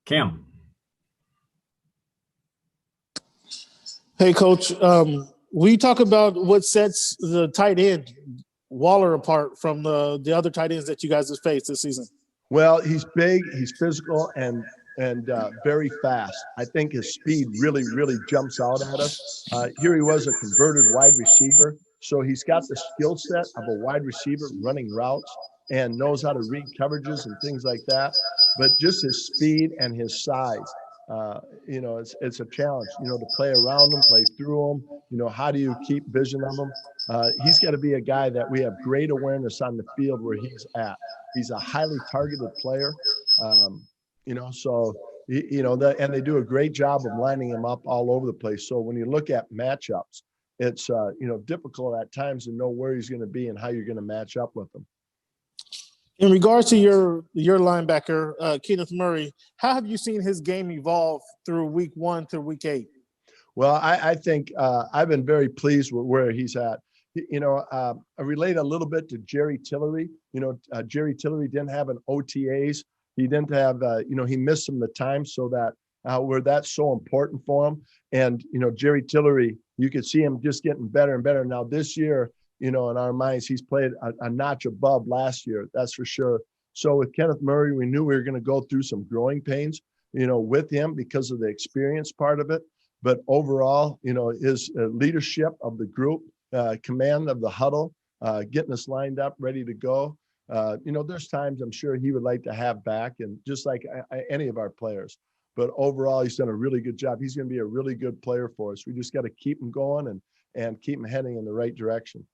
Cam. Hey, Coach. We talk about what sets the tight end Waller apart from the other tight ends that you guys have faced this season. Well, he's big, he's physical, and very fast. I think his speed really jumps out at us. Here he was a converted wide receiver, so he's got the skill set of a wide receiver running routes and knows how to read coverages and things like that. But just his speed and his size, it's a challenge. To play around him, play through him. How do you keep vision of him? He's got to be a guy that we have great awareness on the field where he's at. He's a highly targeted player, and they do a great job of lining him up all over the place. So when you look at matchups, it's difficult at times to know where he's going to be and how you're going to match up with him. In regards to your linebacker, Kenneth Murray, how have you seen his game evolve through week 1 through week 8? Well, I think I've been very pleased with where he's at. I relate a little bit to Jerry Tillery. Jerry Tillery didn't have an OTAs. He didn't have, he missed some of the time, so that where that's so important for him. And, Jerry Tillery, you could see him just getting better and better. Now this year, in our minds, he's played a notch above last year. That's for sure. So with Kenneth Murray, we knew we were going to go through some growing pains, with him because of the experience part of it. But overall, his leadership of the group, command of the huddle, getting us lined up, ready to go. There's times I'm sure he would like to have back, and just like any of our players. But overall, he's done a really good job. He's going to be a really good player for us. We just got to keep him going and keep him heading in the right direction.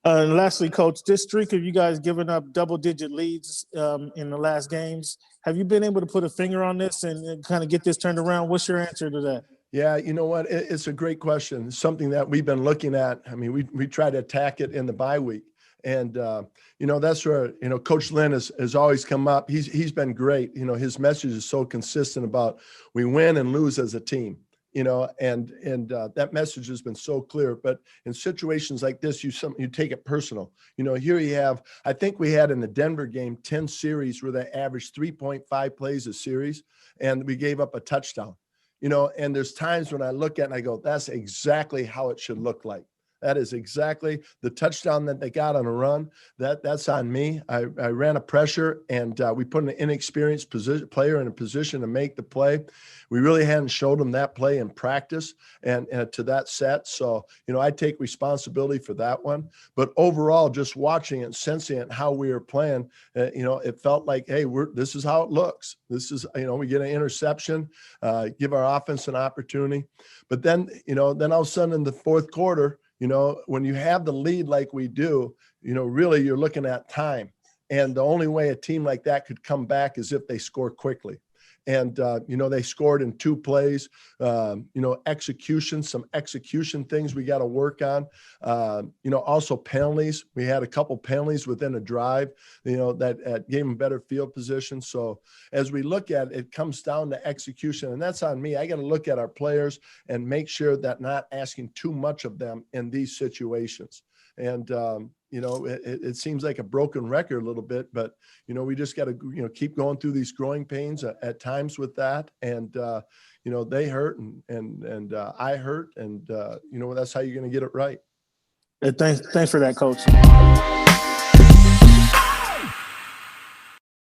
And lastly, Coach, this streak of you guys giving up double-digit leads in the last games, have you been able to put a finger on this and kind of get this turned around? What's your answer to that? Yeah, you know what? It's a great question. It's something that we've been looking at. I mean, we try to attack it in the bye week. And, that's where, Coach Lynn has always come up. He's been great. His message is so consistent about we win and lose as a team. And that message has been so clear. But in situations like this, you take it personal. Here you have, I think we had in the Denver game 10 series where they averaged 3.5 plays a series, and we gave up a touchdown. And there's times when I look at it and I go, that's exactly how it should look like. That is exactly the touchdown that they got on a run. That's on me. I ran a pressure, and we put an inexperienced player in a position to make the play. We really hadn't showed them that play in practice and to that set. So, I take responsibility for that one. But overall, just watching it, sensing it, how we were playing, it felt like, hey, this is how it looks. This is, we get an interception, give our offense an opportunity. But then all of a sudden in the fourth quarter, when you have the lead like we do, really you're looking at time. And the only way a team like that could come back is if they score quickly. And, they scored in 2 plays, some execution things we got to work on, also penalties. We had a couple penalties within a drive, that gave them better field position. So as we look at it, it comes down to execution, and that's on me. I got to look at our players and make sure that not asking too much of them in these situations. And, it seems like a broken record a little bit, but, we just got to, keep going through these growing pains at times with that. And, they hurt and I hurt. And, that's how you're going to get it right. Thanks for that, Coach.